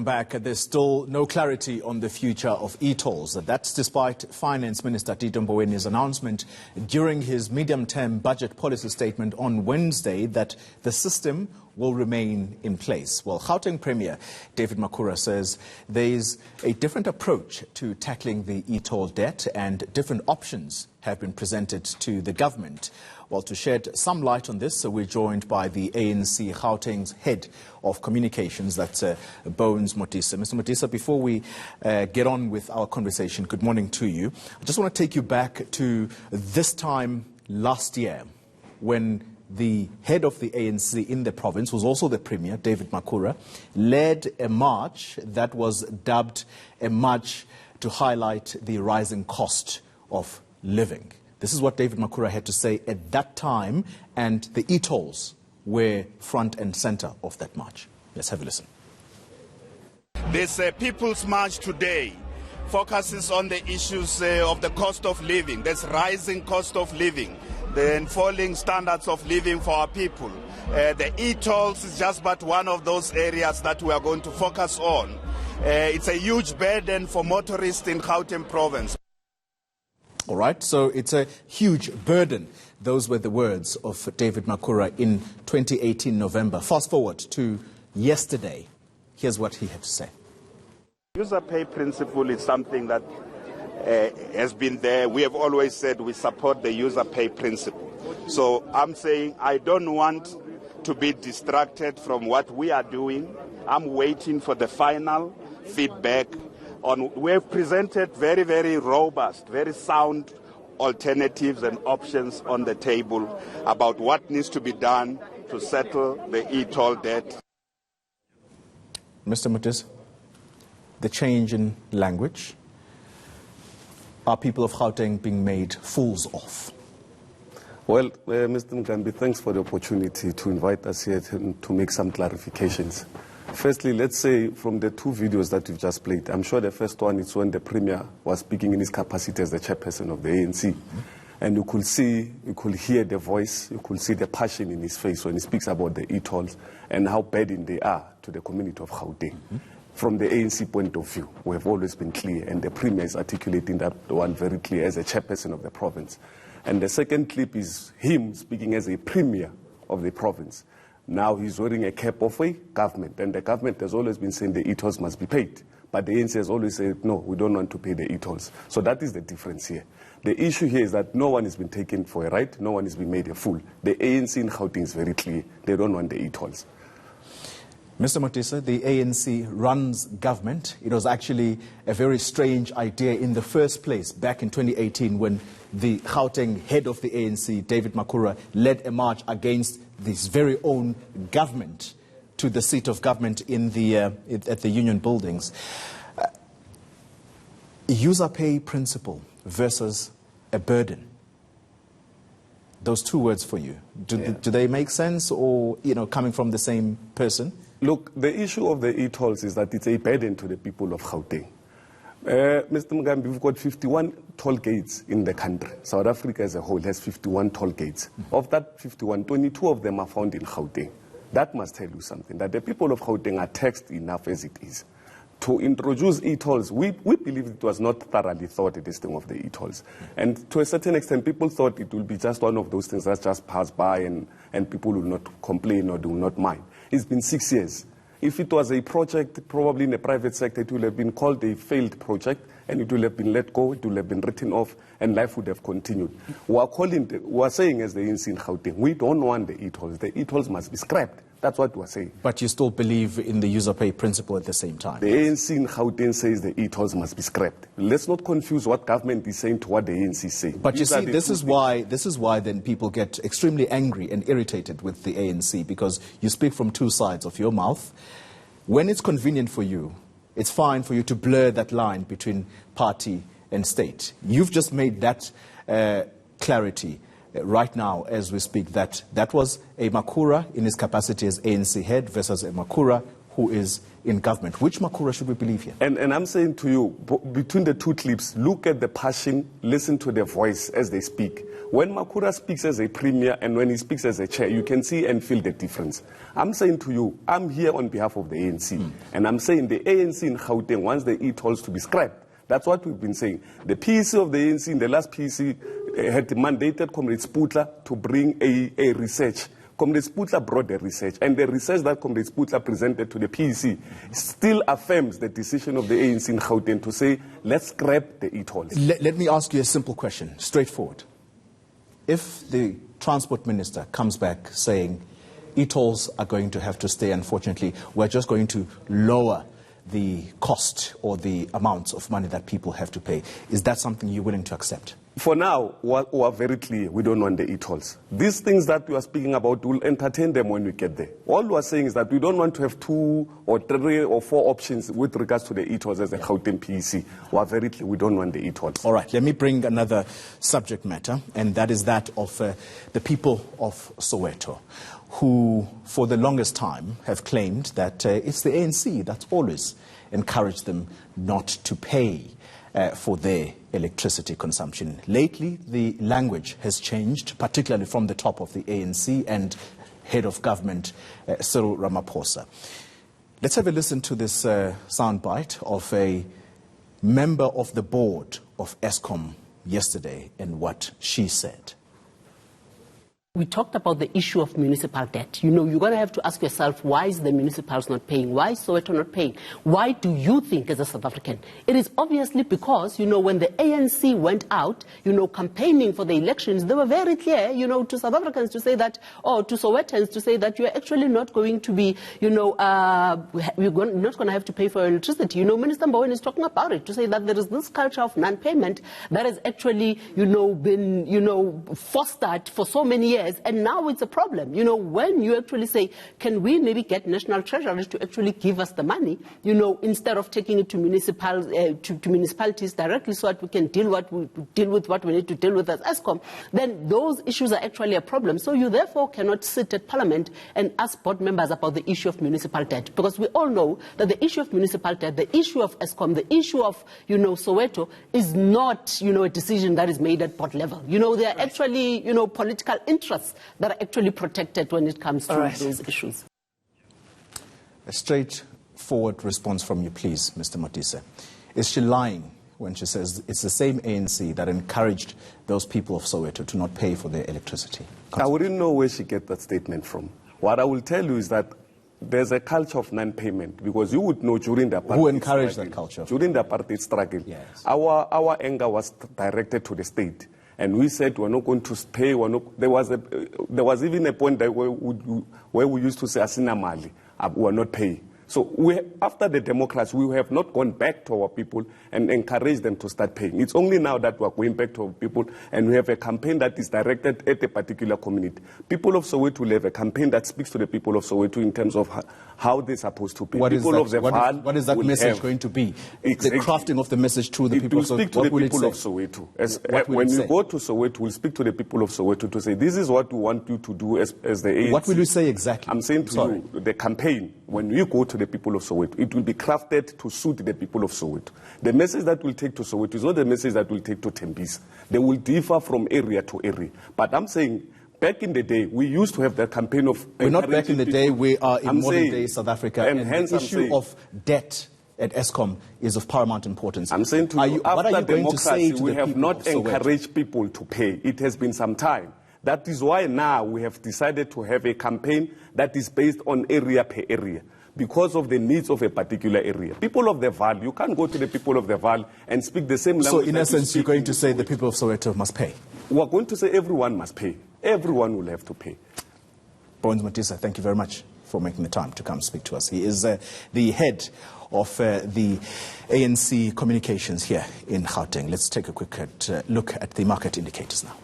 back. There's still no clarity on the future of e-tolls. That's despite Finance Minister Tito Mboweni's announcement during his medium-term budget policy statement on Wednesday that the system will remain in place. Well, Gauteng Premier David Makhura says there's a different approach to tackling the e-toll debt and different options have been presented to the government. Well, to shed some light on this, we're joined by the ANC Gauteng's head of communications, that's Bones Modise. Mr. Modise, before we get on with our conversation, good morning to you. I just want to take you back to this time last year when the head of the ANC in the province, was also the Premier, David Makhura, led a march that was dubbed a march to highlight the rising cost of living. This is what David Makhura had to say at that time, and the e-tolls were front and center of that march. Let's have a listen. This People's March today focuses on the issues of the cost of living. There's rising cost of living, the falling standards of living for our people. The e-tolls is just but one of those areas that we are going to focus on. It's a huge burden for motorists in Gauteng province. All right, so it's a huge burden. Those were the words of David Makhura in 2018 November. Fast forward to yesterday. Here's what he had to say. User pay principle is something that has been there. We have always said we support the user pay principle. So I'm saying I don't want to be distracted from what we are doing. I'm waiting for the final feedback. We have presented very, very robust, very sound alternatives and options on the table about what needs to be done to settle the e-toll debt. Mr. Modise, the change in language, are people of Gauteng being made fools of? Well, Mr. Mngambi, thanks for the opportunity to invite us here to make some clarifications. Firstly, let's say from the two videos that you've just played, I'm sure the first one is when the Premier was speaking in his capacity as the chairperson of the ANC. And you could hear the voice, you could see the passion in his face when he speaks about the e-tolls and how burdened they are to the community of Gauteng. From the ANC point of view, we have always been clear, and the Premier is articulating that one very clear as a chairperson of the province. And the second clip is him speaking as a Premier of the province. Now he's wearing a cap of a government, and the government has always been saying the e-tolls must be paid. But the ANC has always said, no, we don't want to pay the e-tolls. So that is the difference here. The issue here is that no one has been taken for a right, no one has been made a fool. The ANC in Gauteng is very clear. They don't want the e-tolls. Mr. Modise, the ANC runs government. It was actually a very strange idea in the first place back in 2018 when the Gauteng head of the ANC, David Makhura, led a march against this very own government to the seat of government in the, at the union buildings. User pay principle versus a burden. Those two words for you. Do they make sense, or, coming from the same person? Look, the issue of the e-tolls is that it's a burden to the people of Gauteng. Mr. Mngambi, we've got 51 toll gates in the country. South Africa as a whole has 51 toll gates. Of that 51, 22 of them are found in Gauteng. That must tell you something, that the people of Gauteng are taxed enough as it is. To introduce e-tolls, we believe it was not thoroughly thought, this thing of the e-tolls. And to a certain extent, people thought it will be just one of those things that just pass by and people will not complain or do not mind. It's been 6 years. If it was a project, probably in the private sector, it would have been called a failed project, and it would have been let go, it would have been written off, and life would have continued. We are saying as the ANC in Gauteng, we don't want the e-tolls. The e-tolls must be scrapped. That's what we're saying. But you still believe in the user pay principle at the same time? The ANC in Gauteng says the e-tolls must be scrapped. Let's not confuse what government is saying to what the ANC is saying. But you see, this is why then people get extremely angry and irritated with the ANC, because you speak from two sides of your mouth. When it's convenient for you, it's fine for you to blur that line between party and state. You've just made that clarity right now as we speak, that was a Makhura in his capacity as ANC head versus a Makhura who is in government. Which Makura should we believe here? And I'm saying to you, between the two clips, look at the passion, listen to their voice as they speak. When Makura speaks as a premier and when he speaks as a chair, you can see and feel the difference. I'm saying to you, I'm here on behalf of the ANC. And I'm saying the ANC in Gauteng wants the e-tolls to be scrapped. That's what we've been saying. The PEC of the ANC in the last PEC had mandated Comrade Sputla to bring a research. Comrade Sputla brought the research, and the research that Comrade Sputla presented to the PEC still affirms the decision of the ANC in Gauteng to say, let's scrap the e-tolls. Let me ask you a simple question, straightforward. If the Transport Minister comes back saying e-tolls are going to have to stay, unfortunately, we're just going to lower the cost or the amounts of money that people have to pay, is that something you're willing to accept? For now, we are very clear. We don't want the e-tolls. These things that we are speaking about, we'll entertain them when we get there. All we are saying is that we don't want to have 2 or 3 or 4 options with regards to the e-tolls as a Gauteng PEC. We are very clear. We don't want the e-tolls. All right, let me bring another subject matter, and that is that of the people of Soweto, who for the longest time have claimed that it's the ANC that's always encouraged them not to pay for their electricity consumption. Lately, the language has changed, particularly from the top of the ANC and head of government, Cyril Ramaphosa. Let's have a listen to this soundbite of a member of the board of Eskom yesterday and what she said. We talked about the issue of municipal debt. You know, you're going to have to ask yourself, why is the municipals not paying? Why is Soweto not paying? Why do you think as a South African? It is obviously because, you know, when the ANC went out, you know, campaigning for the elections, they were very clear, you know, to South Africans to say that, or to Sowetans to say that you're actually not going to be, you know, you're not going to have to pay for electricity. You know, Minister Mboweni is talking about it, to say that there is this culture of non-payment that has actually, you know, been, you know, fostered for so many years. And now it's a problem. You know, when you actually say, can we maybe get national treasuries to actually give us the money, you know, instead of taking it to municipalities directly so that we can deal with what we need to deal with as Eskom, then those issues are actually a problem. So you therefore cannot sit at Parliament and ask board members about the issue of municipal debt, because we all know that the issue of municipal debt, the issue of Eskom, the issue of, you know, Soweto is not, you know, a decision that is made at board level. You know, there are actually, you know, political interests that are actually protected when it comes to those issues. A straightforward response from you, please, Mr. Modise. Is she lying when she says it's the same ANC that encouraged those people of Soweto to not pay for their electricity? I wouldn't know where she get that statement from. What I will tell you is that there's a culture of non-payment, because you would know during the apartheid Who encouraged that culture? During the apartheid struggle, yes. Our anger was directed to the state. And we said we're not going to pay. There was even a point that where we used to say, "Asina mali," we're not paying. So after the democracy, we have not gone back to our people and encouraged them to start paying. It's only now that we're going back to our people, and we have a campaign that is directed at a particular community. People of Soweto will have a campaign that speaks to the people of Soweto in terms of how they're supposed to pay. What is that message going to be? Exactly. The crafting of the message through the people of Soweto. Speak to the people of Soweto. When you go to Soweto, we'll speak to the people of Soweto to say, this is what we want you to do as the ANC. What will you say exactly? I'm saying to you, the campaign, when you go to the people of Soweto, it will be crafted to suit the people of Soweto. The message that will take to Soweto is not the message that will take to Tembisa. They will differ from area to area. But I'm saying, back in the day, we used to have the campaign of... We're not back in the day, we are in modern day South Africa, and hence the issue of debt at Eskom is of paramount importance. I'm saying to you, after democracy, we have not encouraged people to pay. It has been some time. That is why now we have decided to have a campaign that is based on area per area, because of the needs of a particular area. People of the Valley, you can't go to the people of the Valley and speak the same language. So in essence, you're going to say the people of Soweto must pay? We're going to say everyone must pay. Everyone will have to pay. Bones Modise, thank you very much for making the time to come speak to us. He is the head of the ANC communications here in Gauteng. Let's take a quick look at the market indicators now.